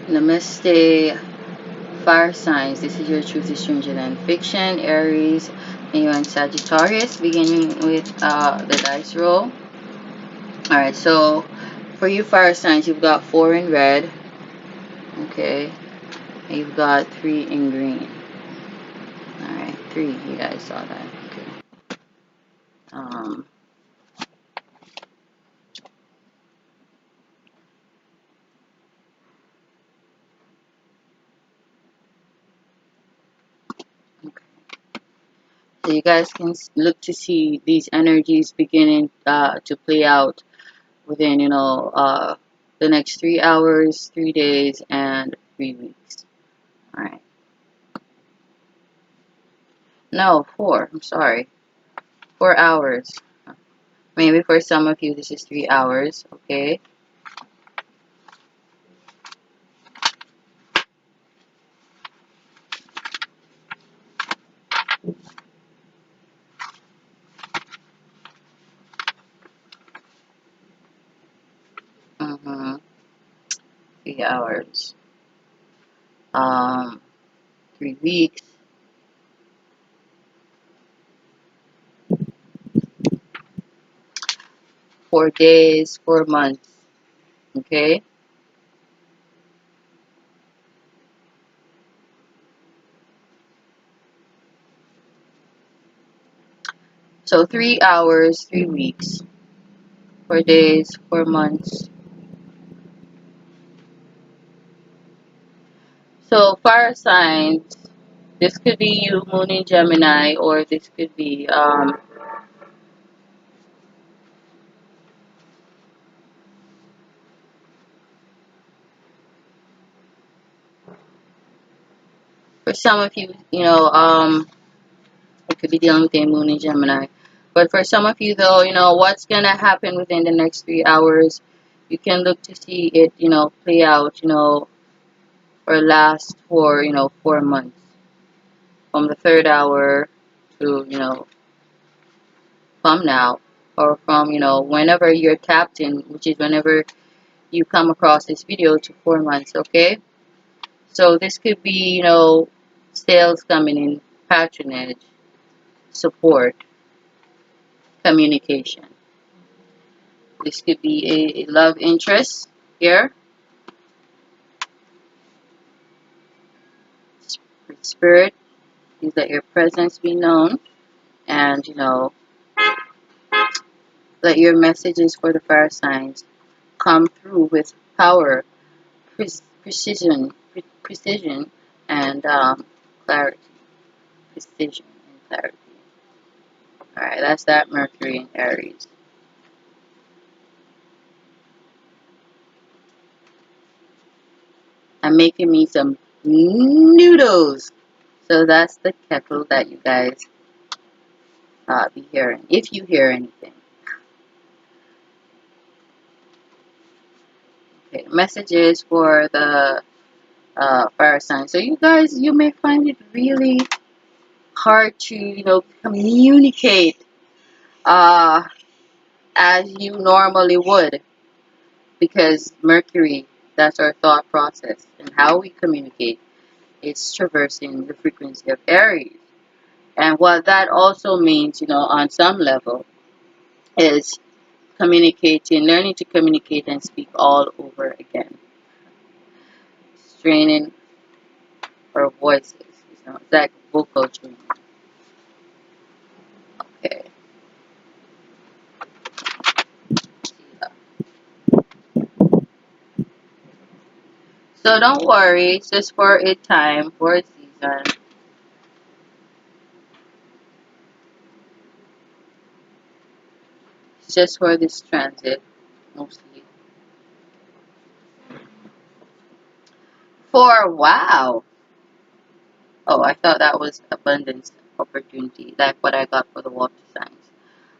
Namaste, fire signs. This is your truth is stranger than fiction. Aries, Leo, and Sagittarius. Beginning with the dice roll. Alright, so for you fire signs, you've got 4 in red. Okay. And you've got 3 in green. Alright, 3. You guys saw that. Okay. Um, okay. So you guys can look to see these energies beginning to play out within, the next 3 hours, 3 days, and 3 weeks. All right. No, 4. I'm sorry. 4 hours. Maybe for some of you, this is 3 hours. Okay. Mm-hmm. 3 hours. Um, 3 weeks. 4 days. 4 months. Okay. So 3 hours, 3 weeks. 4 days, 4 months. So fire signs. This could be you, Moon in Gemini, or this could be for some of you, it could be dealing with a Moon in Gemini. But for some of you, though, what's gonna happen within the next 3 hours, you can look to see it, play out, or last for, 4 months, from the 3rd hour to, from now, or from, whenever you're tapped in, which is whenever you come across this video, to 4 months. Okay. So this could be, sales coming in, patronage, support, communication. This could be a love interest here. Spirit, is let your presence be known, and let your messages for the fire signs come through with power, precision, and clarity. Precision and clarity. All right, that's that Mercury in Aries. I'm making me some noodles. So that's the kettle that you guys be hearing, if you hear anything. Okay, messages for the fire sign. So you guys, you may find it really hard to, communicate uh, as you normally would, because Mercury, that's our thought process, and how we communicate is traversing the frequency of Aries. And what that also means, on some level, is communicating, learning to communicate and speak all over again, straining our voices. It's like vocal training. Okay. So don't worry, it's just for a time, for a season. It's just for this transit, mostly. For wow. Oh, I thought that was abundance opportunity, like what I got for the water signs.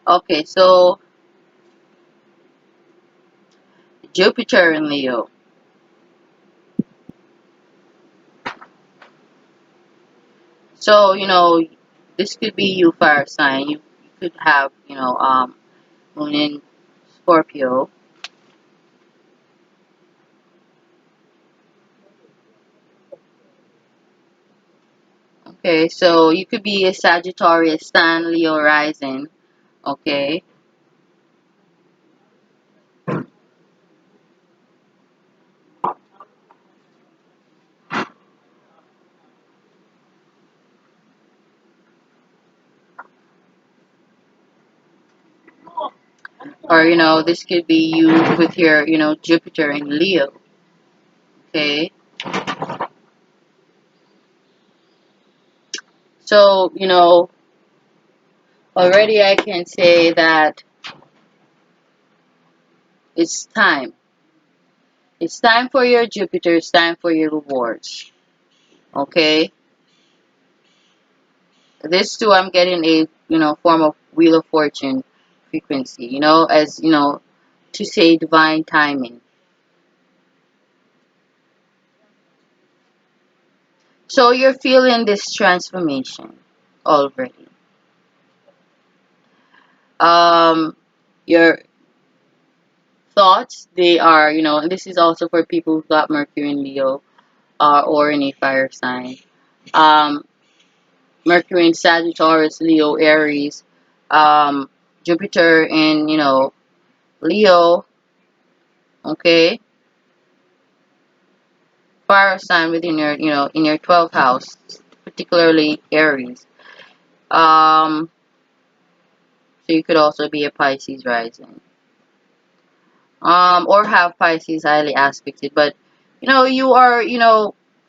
Okay, so Jupiter in Leo. So, this could be you fire sign. You could have, moon in Scorpio. Okay, so you could be a Sagittarius, Stan, Leo rising. Okay, or this could be you with your Jupiter in Leo. Okay, so already I can say that it's time. It's time for your Jupiter. It's time for your rewards. Okay, this too, I'm getting a form of Wheel of Fortune frequency. As to say divine timing. So you're feeling this transformation already. Um, your thoughts, they are, and this is also for people who got Mercury in Leo, or in a fire sign. Um, Mercury in Sagittarius, Leo, Aries, um, Jupiter in, Leo, okay, fire sign within your, in your 12th house, particularly Aries. Um, so you could also be a Pisces rising. Or have Pisces highly aspected, but you are,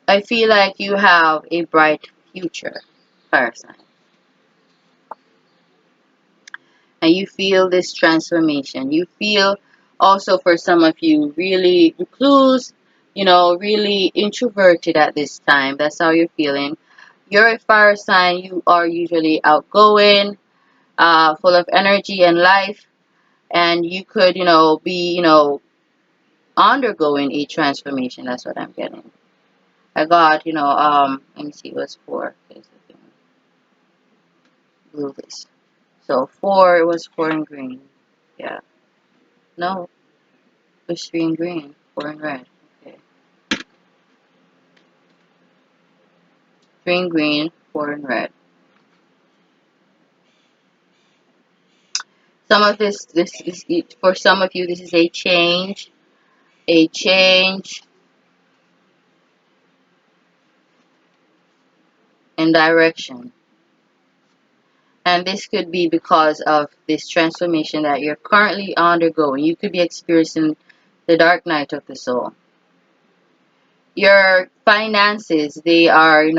I feel like you have a bright future, fire sign, and you feel this transformation. You feel also for some of you really recluse, really introverted at this time. That's how you're feeling. You're a fire sign. You are usually outgoing, full of energy and life, and you could, be, undergoing a transformation. That's what I'm getting. I got, let me see what's four. Blue this. So four, it was four in green. Yeah. No, it was three in green, four in red. Okay. Three in green, four in red. Some of this is, for some of you, this is a change in direction. And this could be because of this transformation that you're currently undergoing. You could be experiencing the dark night of the soul. Your finances, they are,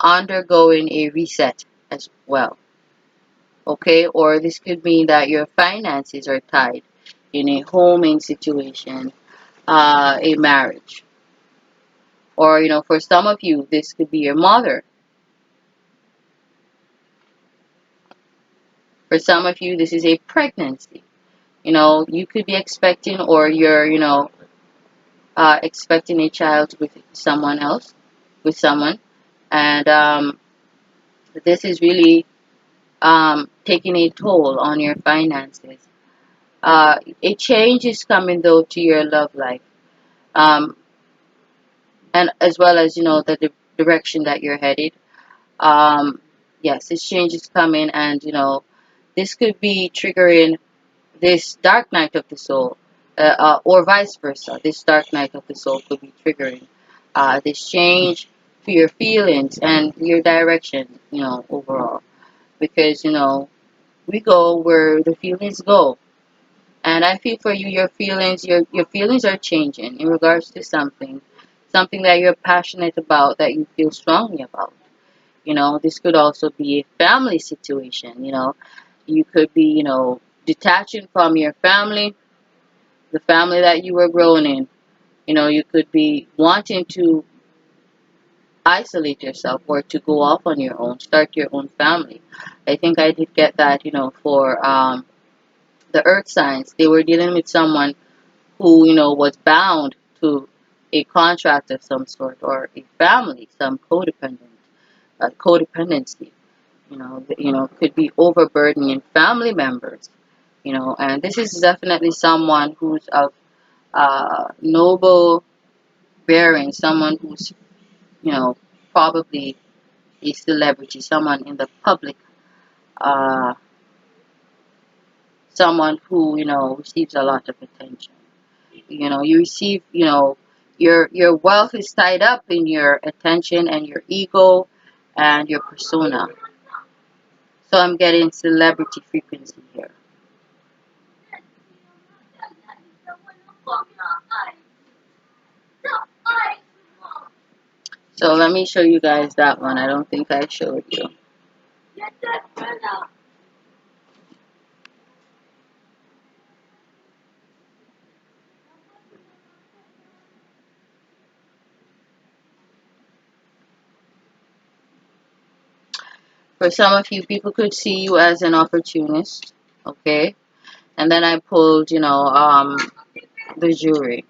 undergoing a reset as well. Okay, or this could mean that your finances are tied in a homing situation, a marriage, or for some of you, this could be your mother. For some of you, this is a pregnancy. You could be expecting, or you're expecting a child with someone else, with someone, and this is really taking a toll on your finances. A change is coming though to your love life, um, and as well as the direction that you're headed. Um, yes, this change is coming, and this could be triggering this dark night of the soul, or vice versa. This dark night of the soul could be triggering this change to your feelings and your direction, overall, because we go where the feelings go. And I feel for you, your feelings are changing in regards to something that you're passionate about, that you feel strongly about. This could also be a family situation. You could be, detaching from your family, the family that you were growing in. You could be wanting to isolate yourself or to go off on your own, start your own family. I think I did get that, for the earth signs. They were dealing with someone who was bound to a contract of some sort, or a family, some codependency. Could be overburdening family members. And this is definitely someone who's of noble bearing, someone who's probably a celebrity, someone in the public, uh, someone who, receives a lot of attention. You receive, your wealth is tied up in your attention and your ego and your persona. So I'm getting celebrity frequency here. So let me show you guys that one. I don't think I showed you. For some of you, people could see you as an opportunist, okay? And then I pulled, the jury.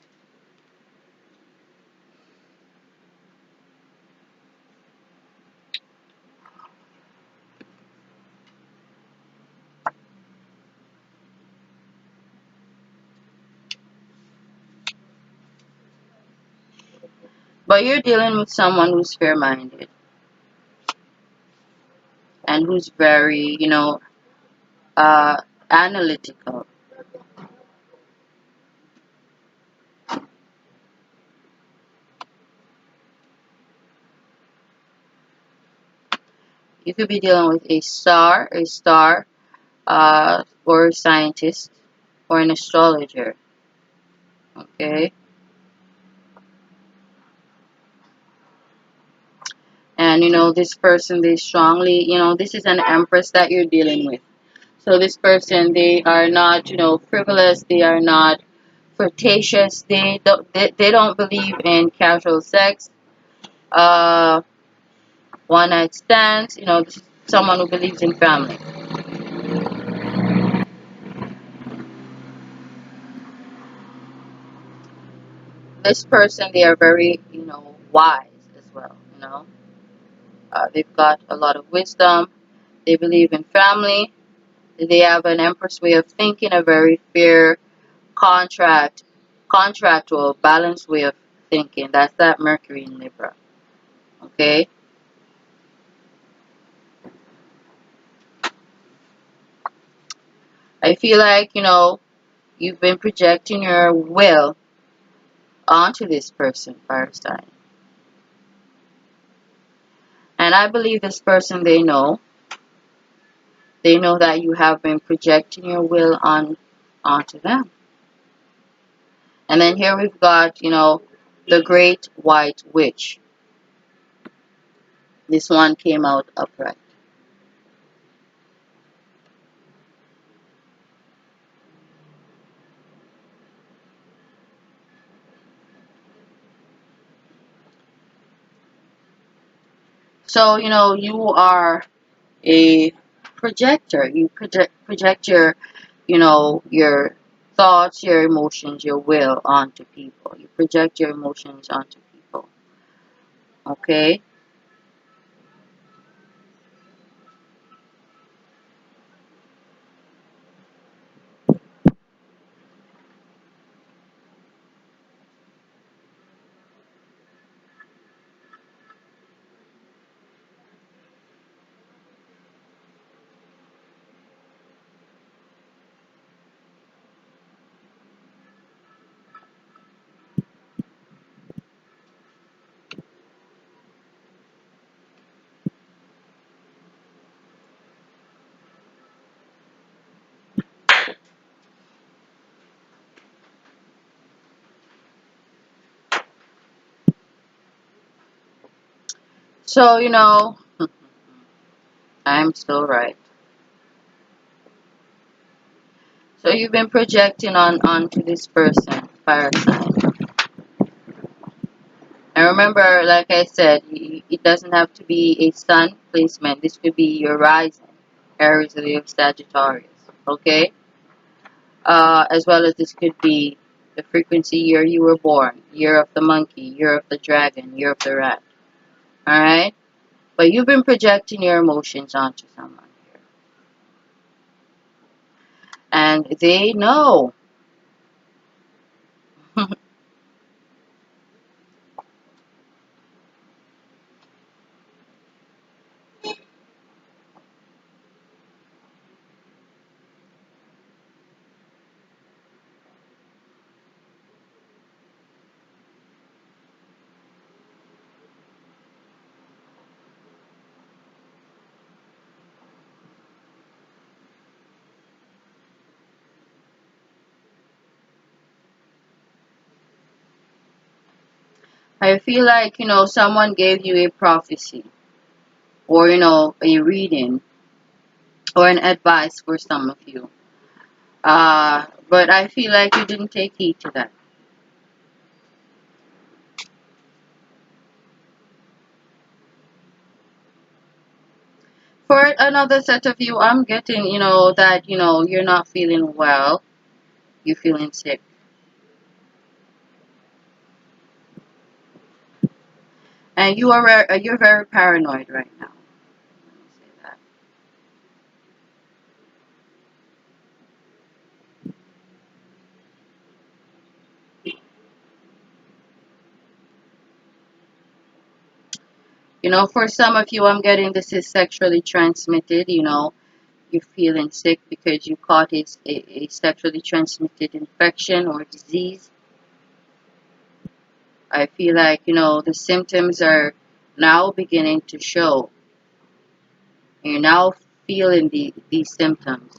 But you're dealing with someone who's fair-minded and who's very, uh, analytical. You could be dealing with a star, or a scientist, or an astrologer, okay? And, this person, they strongly, this is an empress that you're dealing with. So this person, they are not, frivolous. They are not flirtatious. They don't believe in casual sex, uh, one night stands. This is someone who believes in family. This person, they are very, wise as well. They've got a lot of wisdom. They believe in family. They have an empress way of thinking, a very fair contractual, balanced way of thinking. That's that Mercury in Libra. Okay? I feel like, you've been projecting your will onto this person, fire sign. And I believe this person, they know that you have been projecting your will onto them. And then here we've got, the Great White Witch. This one came out upright. So, you are a projector. You project your thoughts, your emotions, your will onto people. You project your emotions onto people. Okay? So, I'm still right. So you've been projecting onto this person, fire sign. And remember, like I said, it doesn't have to be a sun placement. This could be your rising, Aries, Leo, Sagittarius. Okay? As well as this could be the frequency year you were born, year of the monkey, year of the dragon, year of the rat. Alright? But you've been projecting your emotions onto someone here. And they know. I feel like, someone gave you a prophecy or, a reading or an advice for some of you. But I feel like you didn't take heed to that. For another set of you, I'm getting, that, you're not feeling well. You're feeling sick. And you're very paranoid right now. Let me say that. For some of you, I'm getting this is sexually transmitted. You're feeling sick because you caught a sexually transmitted infection or disease. I feel like, the symptoms are now beginning to show. You're now feeling these symptoms.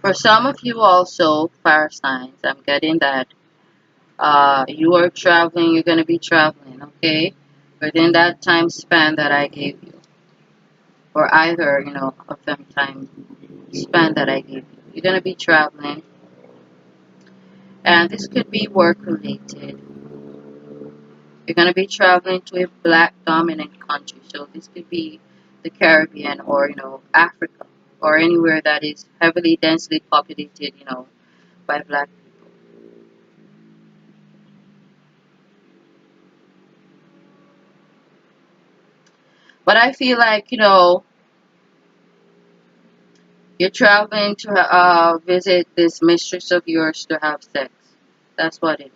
For some of you also, fire signs, I'm getting that you are traveling, you're going to be traveling, okay? Within that time span that I gave you, or either, of them time span that I gave you. You're going to be traveling, and this could be work related. You're going to be traveling to a black dominant country, so this could be the Caribbean or, Africa, or anywhere that is heavily, densely populated, by black people. But I feel like, you're traveling to visit this mistress of yours to have sex. That's what it is.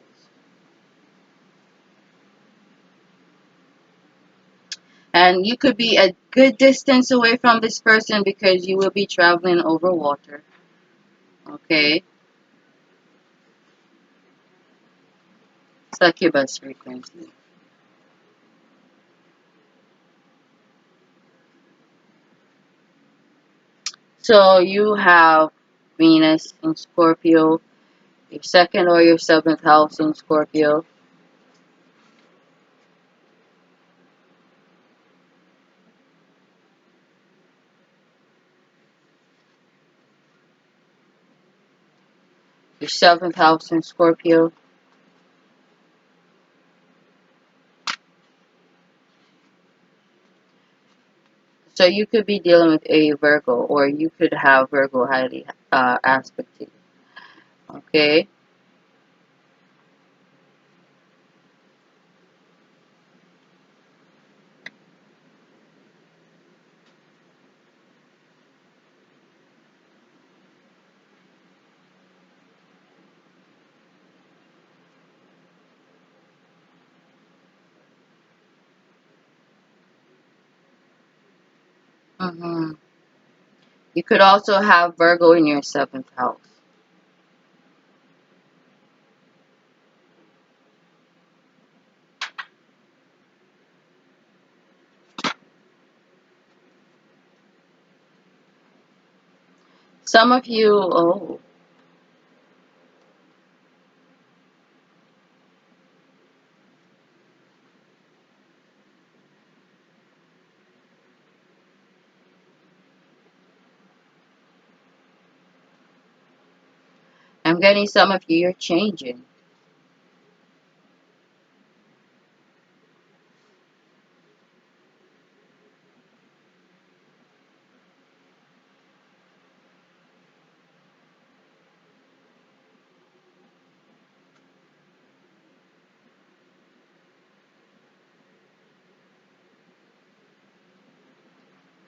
And you could be a good distance away from this person because you will be traveling over water. Okay? Succubus frequency. So you have Venus in Scorpio, your second or your seventh house in Scorpio. Your seventh house in Scorpio. So you could be dealing with a Virgo, or you could have Virgo highly aspected. Okay? Mm-hmm. You could also have Virgo in your seventh house. Some of you, oh, I'm getting some of you, you're changing.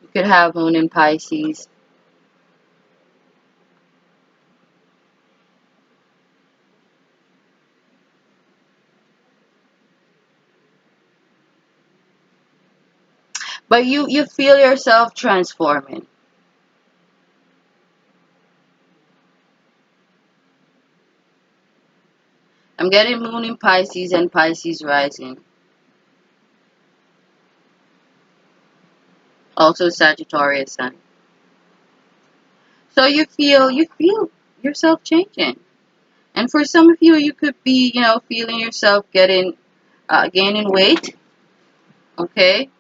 You could have Moon in Pisces. But you feel yourself transforming. I'm getting Moon in Pisces and Pisces rising. Also Sagittarius sun. So you feel yourself changing. And for some of you, you could be, feeling yourself gaining weight. Okay.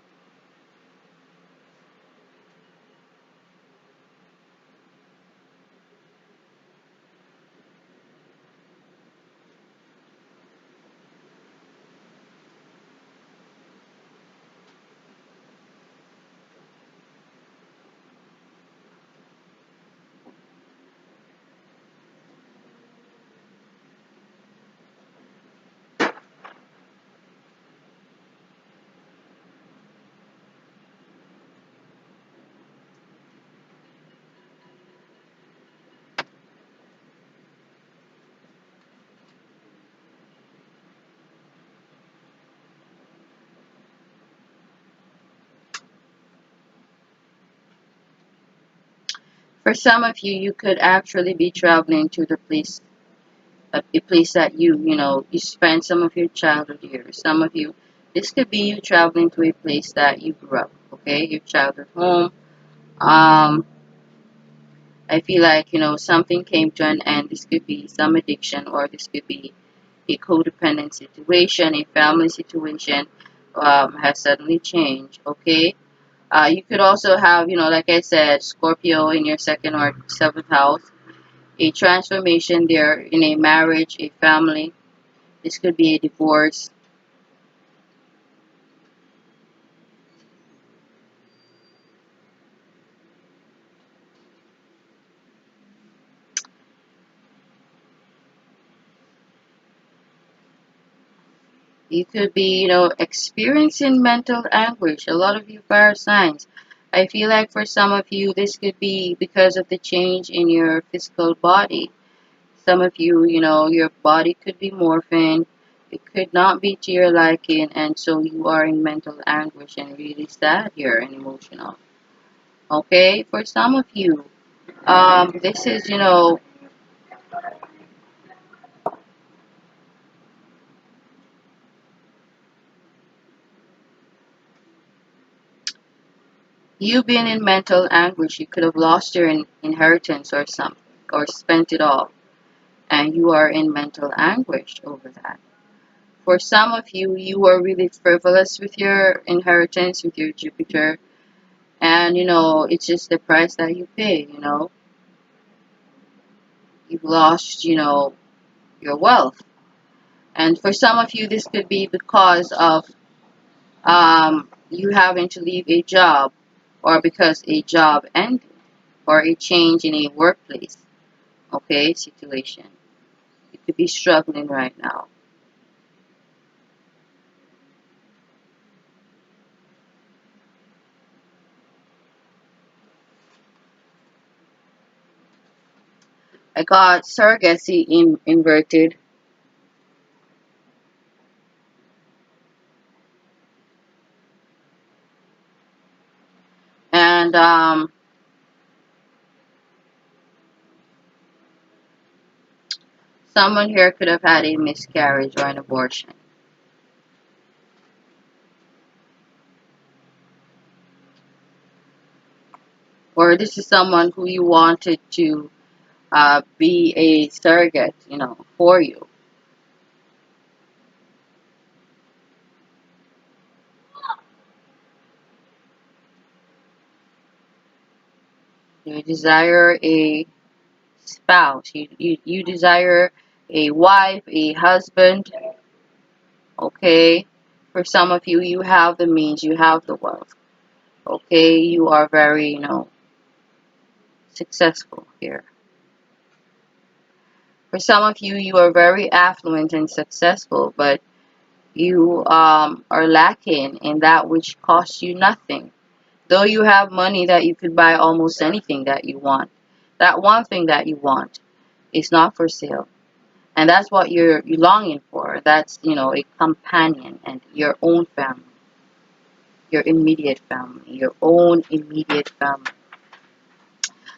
For some of you, you could actually be traveling to the place, a place that you spent some of your childhood years. Some of you, this could be you traveling to a place that you grew up. Okay, your childhood home. Um, I feel like something came to an end. This could be some addiction, or this could be a codependent situation, a family situation has suddenly changed. Okay. You could also have, like I said, Scorpio in your second or seventh house, a transformation there in a marriage, a family. This could be a divorce. You could be, experiencing mental anguish. A lot of you fire signs. I feel like for some of you, this could be because of the change in your physical body. Some of you, your body could be morphing. It could not be to your liking, and so you are in mental anguish and really sad here and emotional. Okay, for some of you, this is, you being in mental anguish. You could have lost your inheritance or something, or spent it all, and you are in mental anguish over that. For some of you, you are really frivolous with your inheritance, with your Jupiter, and it's just the price that you pay. You've lost, your wealth. And for some of you, this could be because of you having to leave a job, or because a job ended, or a change in a workplace, okay, situation. You could be struggling right now. I got surrogacy inverted, and someone here could have had a miscarriage or an abortion. Or this is someone who you wanted to be a surrogate, for you. You desire a spouse. You desire a wife, a husband, okay? For some of you, you have the means, you have the wealth, okay? You are very, successful here. For some of you, you are very affluent and successful, but you are lacking in that which costs you nothing. Though you have money that you could buy almost anything that you want, that one thing that you want is not for sale. And that's what you're longing for. That's, a companion and your own family, your immediate family, your own immediate family.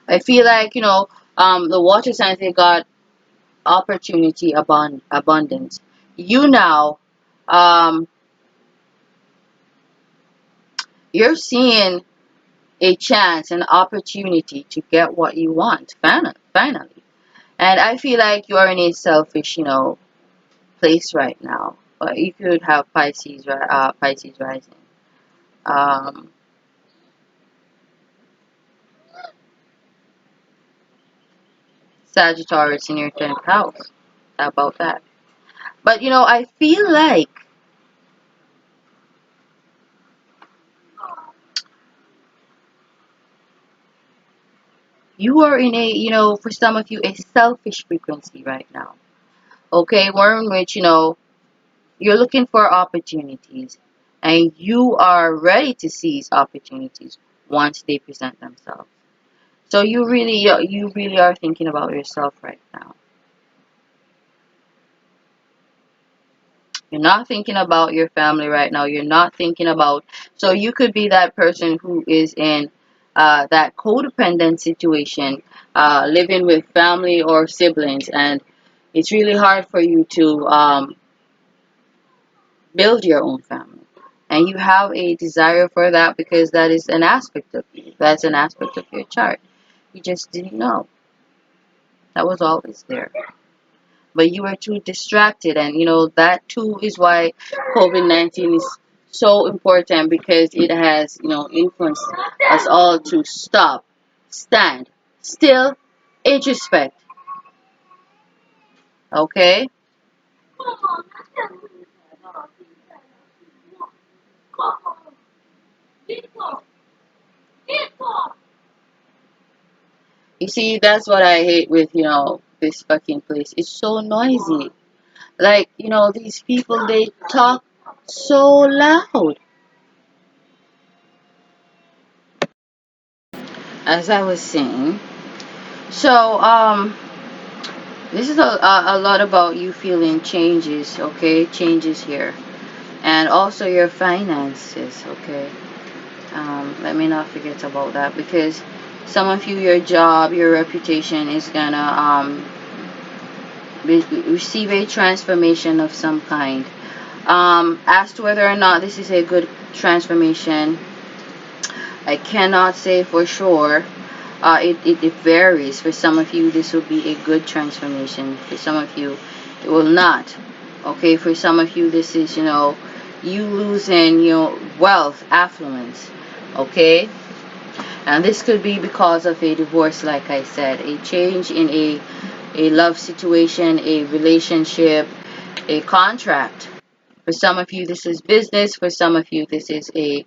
I feel like, the water signs, they got opportunity, abundance. You now, um, you're seeing a chance, an opportunity to get what you want, finally. And I feel like you are in a selfish, place right now. But you could have Pisces rising. Um, Sagittarius in your 10th house. How about that? But I feel like you are in a, for some of you, a selfish frequency right now. Okay, one in which, you're looking for opportunities and you are ready to seize opportunities once they present themselves. So you really are thinking about yourself right now. You're not thinking about your family right now. You're not thinking about, so you could be that person who is in that codependent situation, living with family or siblings, and it's really hard for you to build your own family. And you have a desire for that because that is an aspect of you. That's an aspect of your chart. You just didn't know. That was always there. But you were too distracted, and that too is why COVID-19 is so important, because it has influenced us all to stop, stand still, introspect. Okay, you see, that's what I hate with this fucking place. It's so noisy. Like, these people, they talk so loud. As I was saying, so this is a lot about you feeling changes, okay? Changes here. And also your finances, okay? Let me not forget about that, because some of you, your job, your reputation is gonna receive a transformation of some kind. As to whether or not this is a good transformation, I cannot say for sure. It varies. For some of you, this will be a good transformation. For some of you, it will not. Okay, for some of you, this is, you losing, wealth, affluence. Okay, and this could be because of a divorce, like I said, a change in a love situation, a relationship, a contract. For some of you, this is business. For some of you, this is a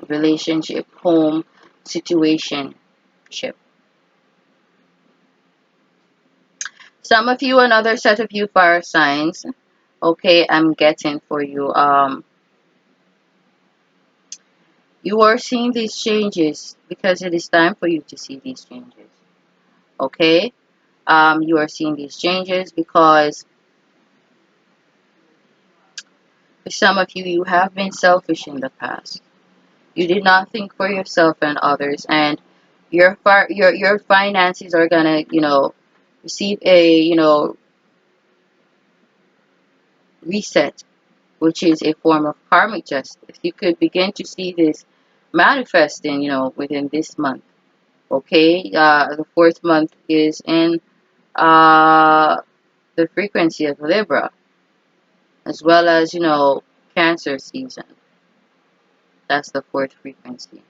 relationship, home situation. Some of you, another set of you, fire signs. Okay, I'm getting for you. You are seeing these changes because it is time for you to see these changes. Okay, you are seeing these changes because for some of you, you have been selfish in the past. You did not think for yourself and others, and your finances are gonna, receive a, reset, which is a form of karmic justice. You could begin to see this manifesting, within this month. Okay, the fourth month is in uh, the frequency of Libra, as well as, Cancer season. That's the fourth frequency.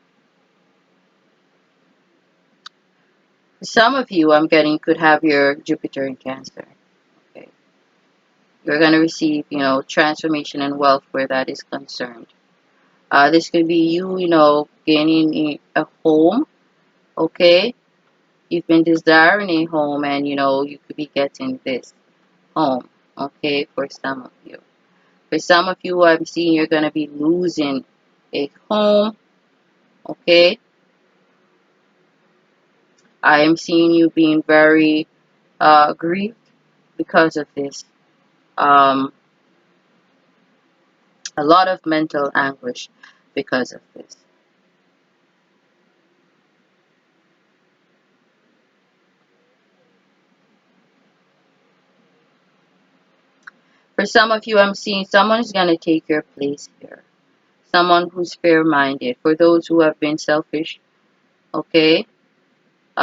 Some of you, I'm getting, could have your Jupiter in Cancer. Okay, you're gonna receive, transformation and wealth where that is concerned. This could be you, gaining a home. Okay, you've been desiring a home, and you could be getting this home. Okay, for some of you. For some of you, I'm seeing you're gonna be losing a home. Okay, I am seeing you being very grieved because of this. Um, a lot of mental anguish because of this. For some of you, I'm seeing someone is gonna take your place here. someone who's fair-minded. For those who have been selfish, okay,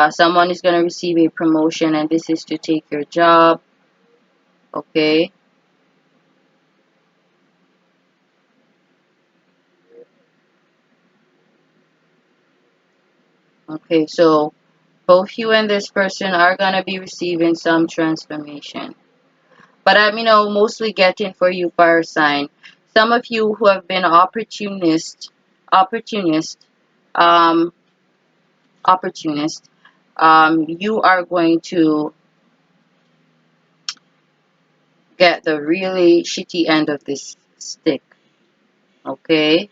someone is going to receive a promotion and this is to take your job, okay. Okay, so both you and this person are going to be receiving some transformation. But I'm, mostly getting for you, fire sign. Some of you who have been opportunist, um, opportunist, you are going to get the really shitty end of this stick. Okay?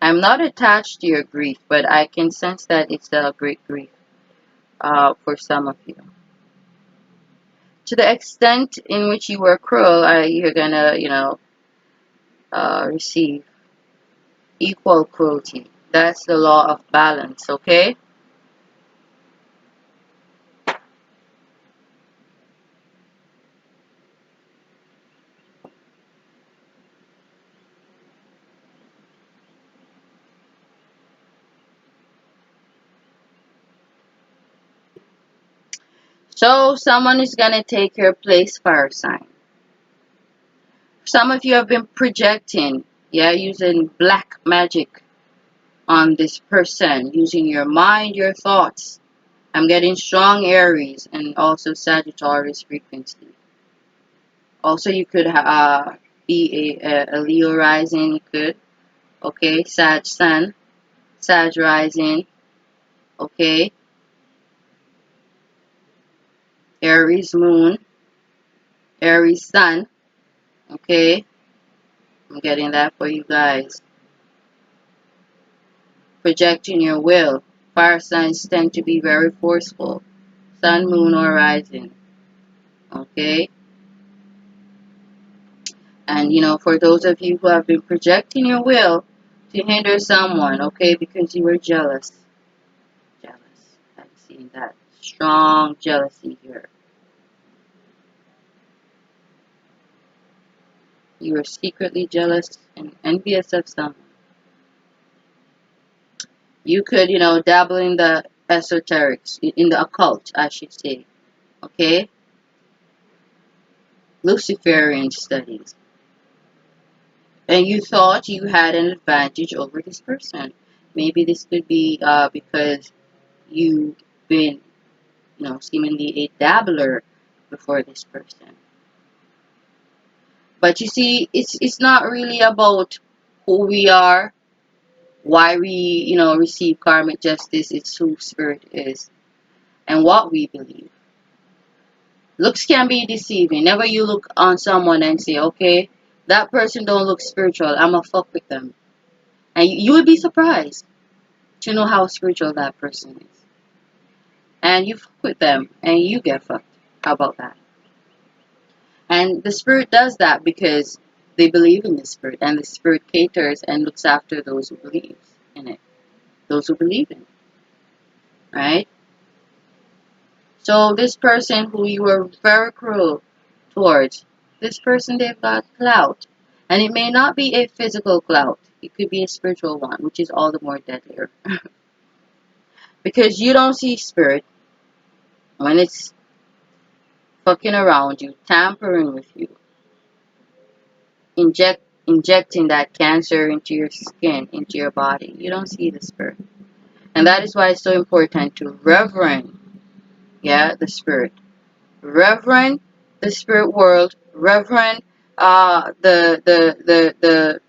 I'm not attached to your grief, but I can sense that it's a great grief for some of you. To the extent in which you were cruel, you're gonna, receive equal cruelty. That's the law of balance, okay? So someone is gonna take your place, fire sign. Some of you have been projecting, yeah, using black magic on this person, using your mind, your thoughts. I'm getting strong Aries and also Sagittarius frequency. Also, you could be a Leo rising, you could, okay, Sag Sun, Sag rising, okay, Aries moon, Aries sun, okay. I'm getting that for you guys. Projecting your will. Fire signs tend to be very forceful. Sun, moon, or rising. Okay? And for those of you who have been projecting your will to hinder someone, okay, because you were jealous. Jealous. I'm seeing that strong jealousy here. You were secretly jealous and envious of someone. You could, dabble in the esoterics, in the occult, I should say. Okay? Luciferian studies. And you thought you had an advantage over this person. Maybe this could be because you've been, seemingly a dabbler before this person. But you see, it's not really about who we are, why we, receive karmic justice. It's who spirit is and what we believe. Looks can be deceiving. Never you look on someone and say, okay, that person don't look spiritual. I'ma fuck with them. And you would be surprised to know how spiritual that person is. And you fuck with them and you get fucked. How about that? And the spirit does that because they believe in the spirit, and the spirit caters and looks after those who believe in it. Those who believe in it. Right? So this person who you were very cruel towards, this person they've got clout. And it may not be a physical clout. It could be a spiritual one, which is all the more deadlier. Because you don't see spirit when it's fucking around you, tampering with you, injecting that cancer into your skin, into your body. You don't see the spirit. And that is why it's so important to reverend, yeah, the spirit. Reverend the spirit world, reverend the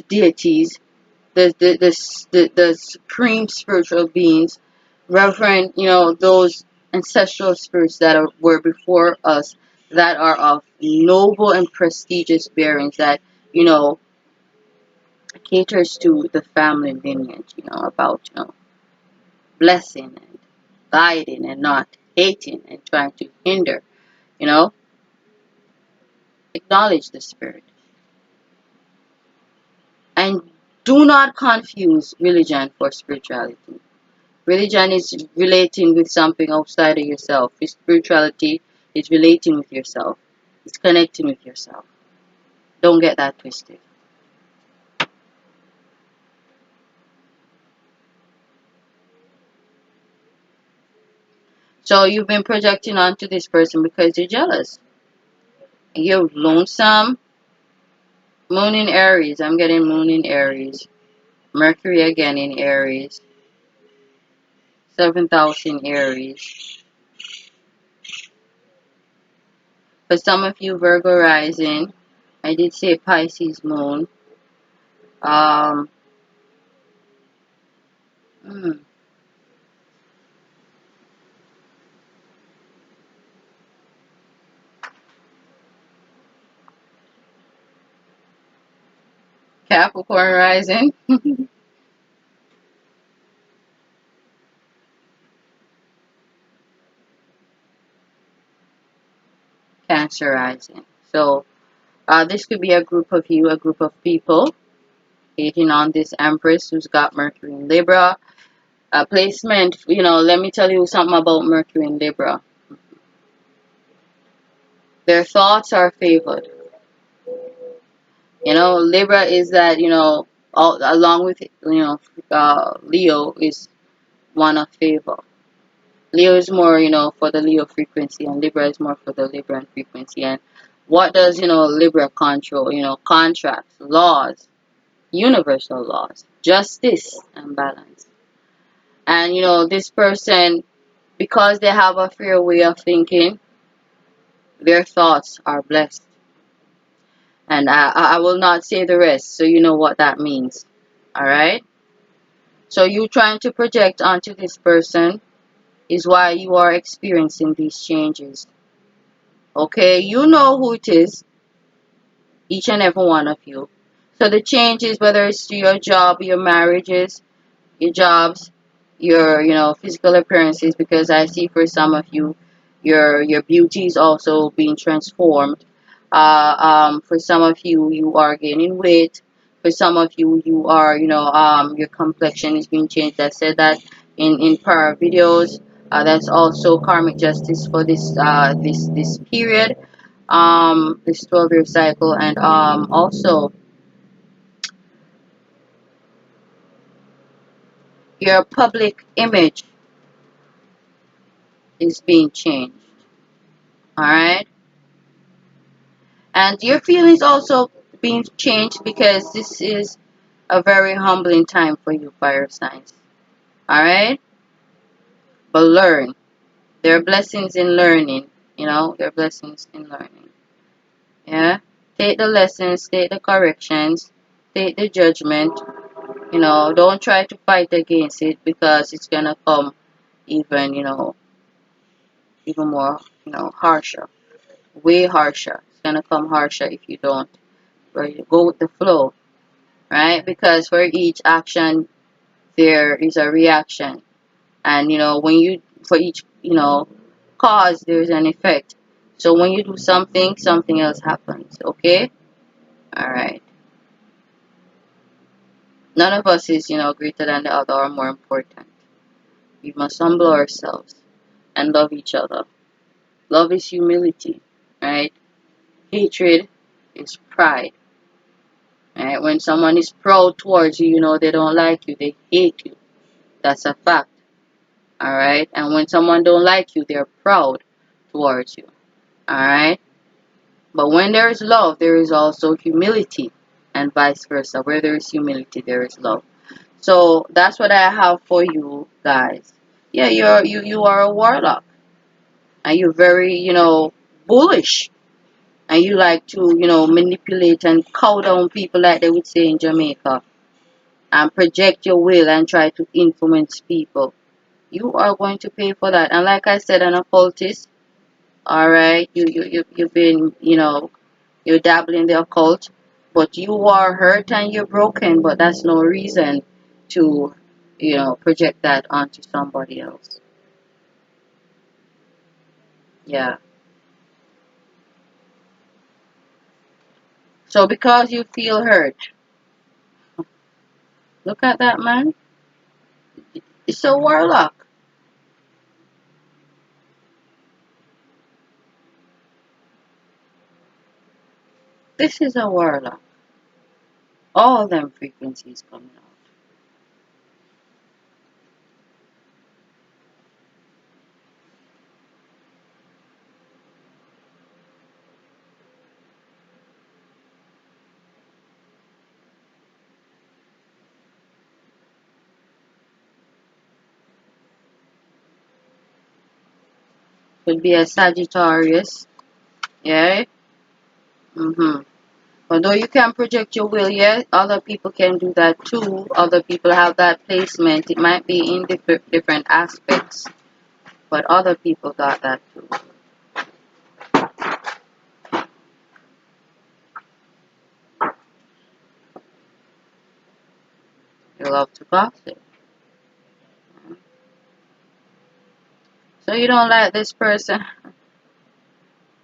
deities, the supreme spiritual beings, reverend, those ancestral spirits that were before us, that are of noble and prestigious bearings, that, caters to the family lineage, about, blessing and guiding and not hating and trying to hinder, you know, acknowledge the spirit. And do not confuse religion for spirituality. Religion is relating with something outside of yourself. Spirituality is relating with yourself. It's connecting with yourself. Don't get that twisted. So you've been projecting onto this person because you're jealous. You're lonesome. Moon in Aries. I'm getting Moon in Aries. Mercury again in Aries. 7th house in Aries. For some of you, Virgo rising. I did say Pisces moon. Um, hmm, Capricorn rising. Cancer rising. So this could be a group of you, a group of people hating on this Empress who's got Mercury in Libra. Placement, let me tell you something about Mercury in Libra. Their thoughts are favored. Libra is that, along with, Leo is one of favor. Leo is more, for the Leo frequency, and Libra is more for the Libran frequency. And what does, Libra control? Contracts, laws, universal laws, justice, and balance. And, this person, because they have a fair way of thinking, their thoughts are blessed. And I will not say the rest, so you know what that means. Alright? So you trying to project onto this person is why you are experiencing these changes. Okay? You know who it is, each and every one of you. So the changes, whether it's to your job, your marriages, your jobs, your physical appearances, because I see for some of you your beauty is also being transformed. For some of you, you are gaining weight. For some of you, you are your complexion is being changed. I said that in prior videos. That's also karmic justice for this period, this 12-year cycle. And also your public image is being changed. All right. And your feelings also being changed because this is a very humbling time for you, fire signs. Alright? But learn. There are blessings in learning. There are blessings in learning. Yeah? Take the lessons, take the corrections, take the judgment. Don't try to fight against it because it's gonna come even, even more, harsher. Way harsher. It's gonna come harsher if you don't. Right? Go with the flow. Right? Because for each action, there is a reaction. And, for each, cause, there's an effect. So when you do something, something else happens. Okay? Alright. None of us is, greater than the other or more important. We must humble ourselves and love each other. Love is humility. Right? Hatred is pride. Right? When someone is proud towards you, they don't like you, they hate you. That's a fact. Alright? And when someone don't like you, they're proud towards you. Alright? But when there is love, there is also humility. And vice versa. Where there is humility, there is love. So that's what I have for you guys. Yeah, you are a warlock. And you're very, bullish. And you like to, manipulate and cow down people like they would say in Jamaica. And project your will and try to influence people. You are going to pay for that. And like I said, an occultist, all right, you've been, you're dabbling in the occult, but you are hurt and you're broken, but that's no reason to, project that onto somebody else. Yeah. So because you feel hurt, look at that man. It's a warlock. This is a warlock. All them frequencies coming out. Could be a Sagittarius. Yeah. Mm-hmm. Although you can project your will, yeah, other people can do that too. Other people have that placement. It might be in different aspects, but other people got that too. You love to gossip. So you don't like this person.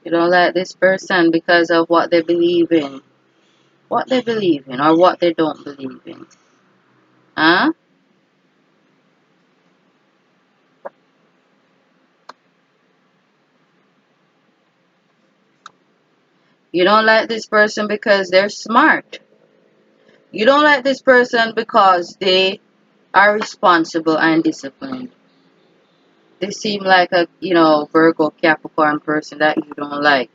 You don't like this person because of what they believe in. What they believe in or what they don't believe in. Huh? You don't like this person because they're smart. You don't like this person because they are responsible and disciplined. They seem like a, Virgo Capricorn person that you don't like.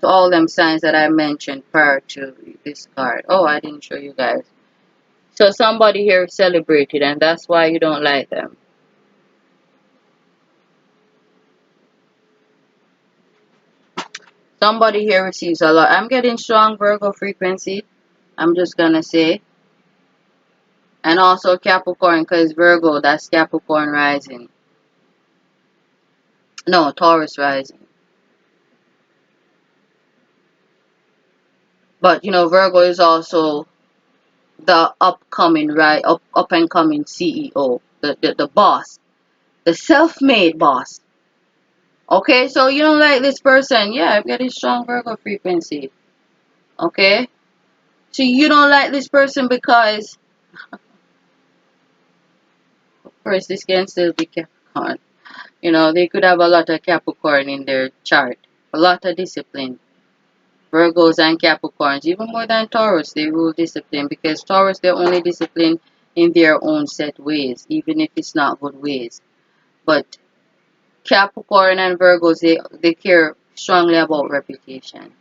To all them signs that I mentioned prior to this card. Oh, I didn't show you guys. So somebody here celebrated and that's why you don't like them. Somebody here receives a lot. I'm getting strong Virgo frequency. I'm just gonna say. And also Capricorn, because Virgo, that's Capricorn rising. No, Taurus rising. But Virgo is also the upcoming, right? Up and coming CEO, the boss, the self-made boss. Okay, so you don't like this person. Yeah, I'm getting strong Virgo frequency. Okay, so you don't like this person because, of course, this can still be Capricorn. They could have a lot of Capricorn in their chart, a lot of discipline. Virgos and Capricorns, even more than Taurus, they rule discipline because Taurus, they're only disciplined in their own set ways, even if it's not good ways. But Capricorn and Virgos, they care strongly about reputation,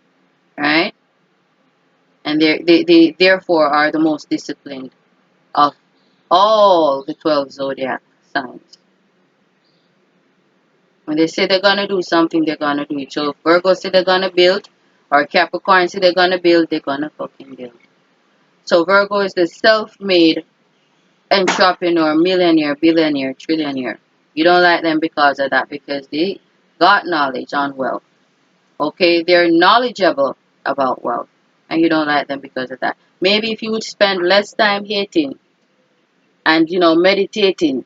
right? And they therefore are the most disciplined of all the 12 zodiac signs. When they say they're gonna do something, they're gonna do it. So if Virgo say they're gonna build, or Capricorn say they're gonna build, they're gonna fucking build. So Virgo is the self-made entrepreneur, millionaire, billionaire, trillionaire. You don't like them because of that, because they got knowledge on wealth. Okay, they're knowledgeable about wealth, and you don't like them because of that. Maybe if you would spend less time hating and meditating,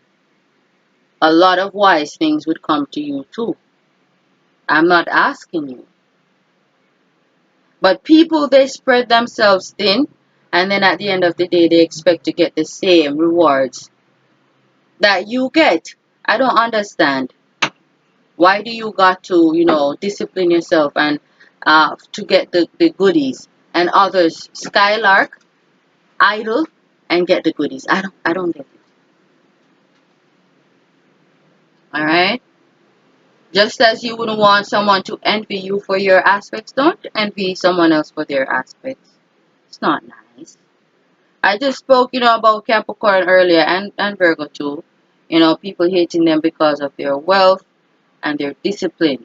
a lot of wise things would come to you too. I'm not asking you, but people, they spread themselves thin, and then at the end of the day, they expect to get the same rewards that you get. I don't understand. Why do you got to, discipline yourself and to get the goodies, and others skylark, idle, and get the goodies? I don't get it. All right. Just as you wouldn't want someone to envy you for your aspects, don't envy someone else for their aspects. It's not nice. I just spoke, about Capricorn earlier, and Virgo too. People hating them because of their wealth and their discipline.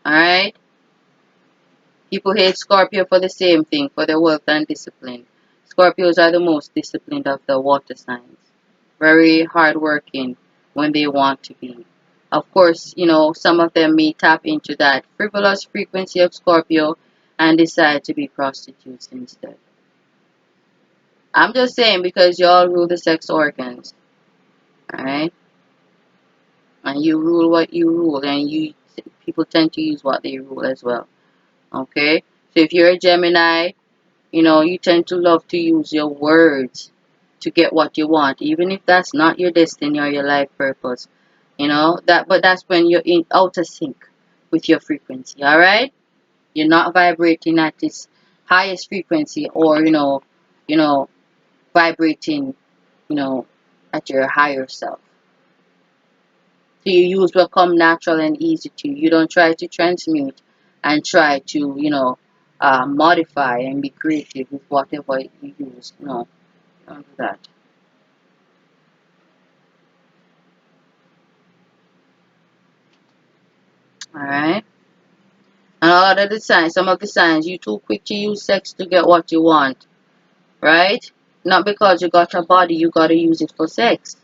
All right. People hate Scorpio for the same thing, for their wealth and discipline. Scorpios are the most disciplined of the water signs. Very hardworking when they want to be. Of course, some of them may tap into that frivolous frequency of Scorpio and decide to be prostitutes instead. I'm just saying because y'all rule the sex organs, alright? And you rule what you rule, and people tend to use what they rule as well. Okay? So if you're a Gemini, you tend to love to use your words to get what you want, even if that's not your destiny or your life purpose. But that's when you're in outer sync with your frequency, all right? You're not vibrating at its highest frequency, or you know, vibrating, you know, at your higher self. So you use what come natural and easy to you. You don't try to transmute and try to, modify and be creative with whatever you use. No, don't do that. All right. And a lot of the signs, some of the signs, you too quick to use sex to get what you want, right? Not because you got a body, you gotta use it for sex.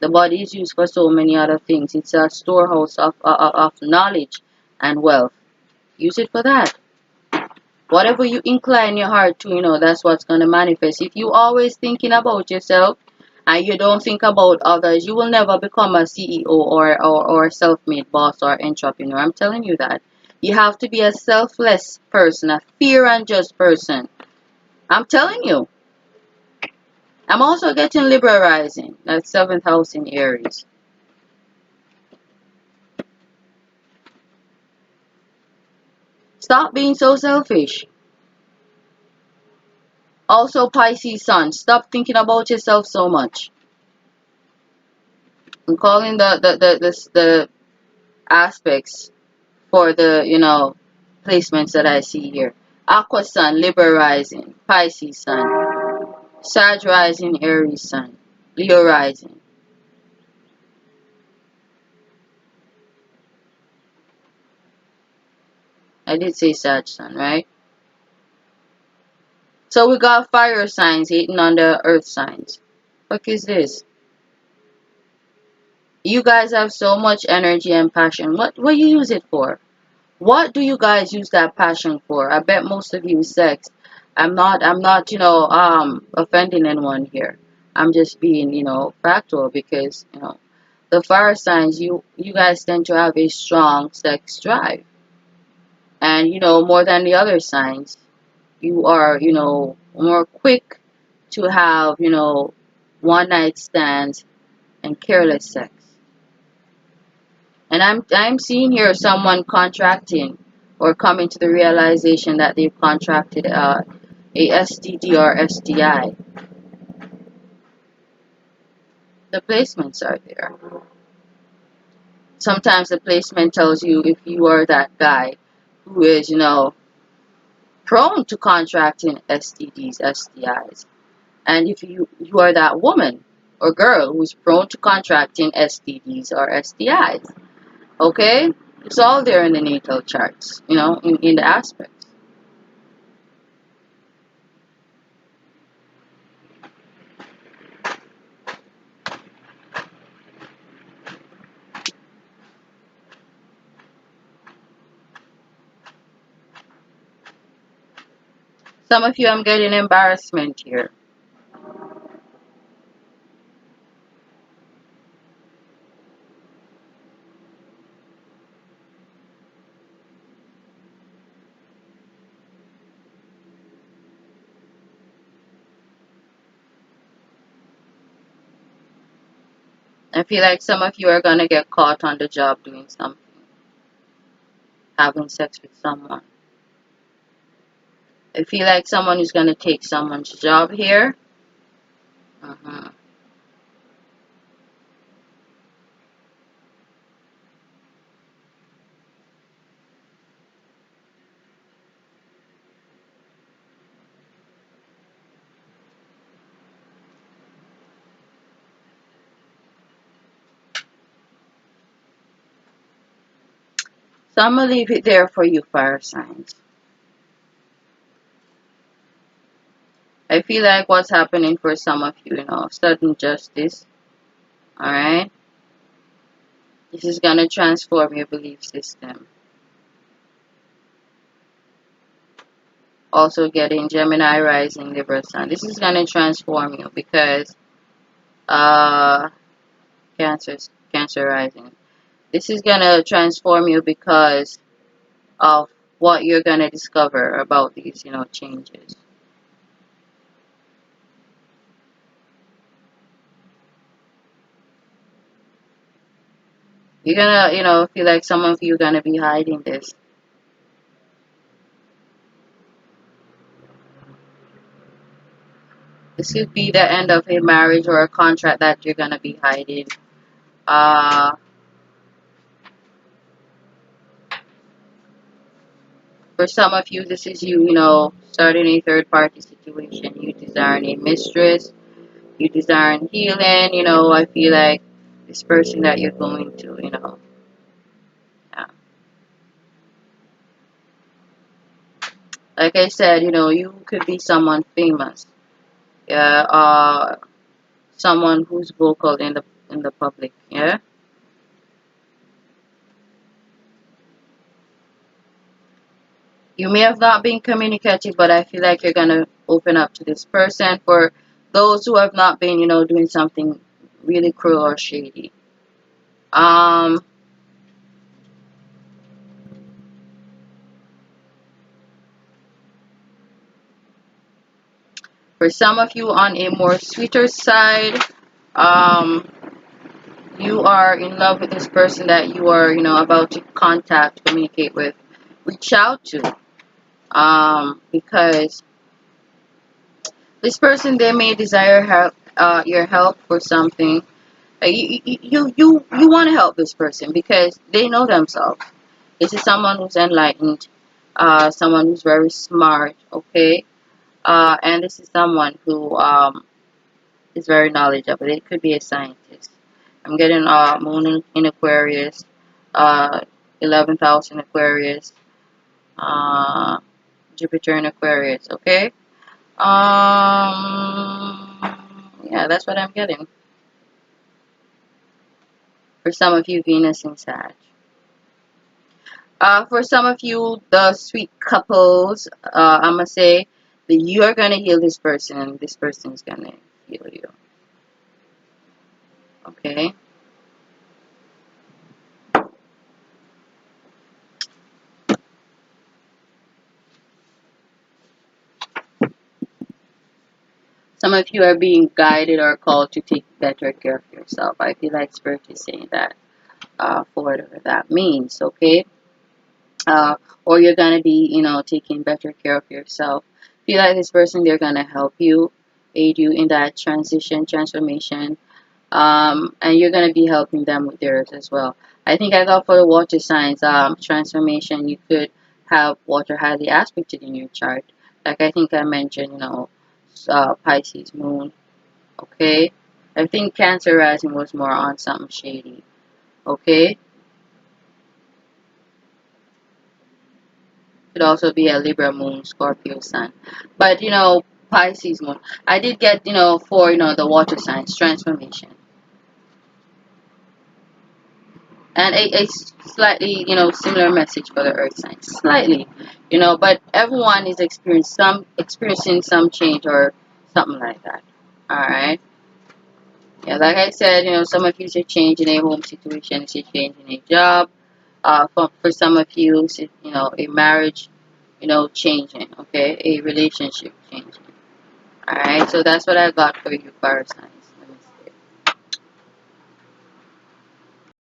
The body is used for so many other things. It's a storehouse of knowledge and wealth. Use it for that. Whatever you incline your heart to, that's what's going to manifest. If you always thinking about yourself and you don't think about others, you will never become a CEO or self-made boss or entrepreneur. I'm telling you that. You have to be a selfless person, a fear and just person. I'm telling you. I'm also getting Libra rising. That's seventh house in Aries. Stop being so selfish. Also Pisces sun. Stop thinking about yourself so much. I'm calling the aspects for the placements that I see here. Aqua Sun, Libra rising, Pisces Sun, Sag rising, Aries Sun, Leo rising. I did say Sag Sun, right? So we got fire signs hating on the earth signs. What is this? You guys have so much energy and passion. What you use it for? What do you guys use that passion for? I bet most of you is sex. I'm not, offending anyone here. I'm just being, factual because, the fire signs, you guys tend to have a strong sex drive. And, more than the other signs, you are, more quick to have, one night stands and careless sex. And I'm seeing here someone contracting or coming to the realization that they've contracted a STD or STI. The placements are there. Sometimes the placement tells you if you are that guy who is, prone to contracting STDs, STIs. And if you are that woman or girl who's prone to contracting STDs or STIs. Okay? It's all there in the natal charts, in the aspects. Some of you, I'm getting embarrassment here. I feel like some of you are going to get caught on the job doing something, having sex with someone. I feel like someone is going to take someone's job here. uh So I'm going to leave it there for you, fire signs. I feel like what's happening for some of you, sudden justice. Alright? This is going to transform your belief system. Also getting Gemini rising, Libra sun. This is going to transform you because uh Cancer rising. This is going to transform you because of what you're going to discover about these, changes. You're going to, feel like some of you are going to be hiding this. This could be the end of a marriage or a contract that you're gonna be hiding. Uh, for some of you, this is you, starting a third party situation. You desire a mistress. You desire healing. I feel like this person that you're going to, yeah. Like I said, you could be someone famous. Yeah. Someone who's vocal in the public. Yeah. You may have not been communicative, but I feel like you're gonna open up to this person. For those who have not been, doing something really cruel or shady. Um, for some of you on a more sweeter side, um, you are in love with this person that you are, about to contact, communicate with, reach out to. Because this person, they may desire help, your help for something. You want to help this person because they know themselves. This is someone who's enlightened, someone who's very smart, okay? And this is someone who is very knowledgeable. It could be a scientist. I'm getting Moon in Aquarius, uh, 11th house in Aquarius, uh, Jupiter in Aquarius, okay? Yeah, that's what I'm getting. For some of you, Venus in Sag. For some of you, the sweet couples, I'm gonna say that you are gonna heal this person, and this person is gonna heal you. Okay. Some of you are being guided or called to take better care of yourself. I feel like Spirit is saying that, for whatever that means. Okay. Or you're gonna be, taking better care of yourself. Feel like this person, they're gonna help you, aid you in that transformation, and you're gonna be helping them with theirs as well. I think I got for the water signs, transformation. You could have water highly aspected in your chart, like I think I mentioned, Pisces moon. Okay, I think Cancer rising was more on something shady. Okay, could also be a Libra moon, Scorpio sun, but Pisces moon. I did get for the water signs transformation. And a slightly similar message for the earth signs, slightly, but everyone is experiencing some change or something like that. All right. Yeah, like I said, some of you should change in a home situation, should change in a job. For some of you, a marriage, changing. Okay, a relationship changing. All right. So that's what I got for you, fire signs.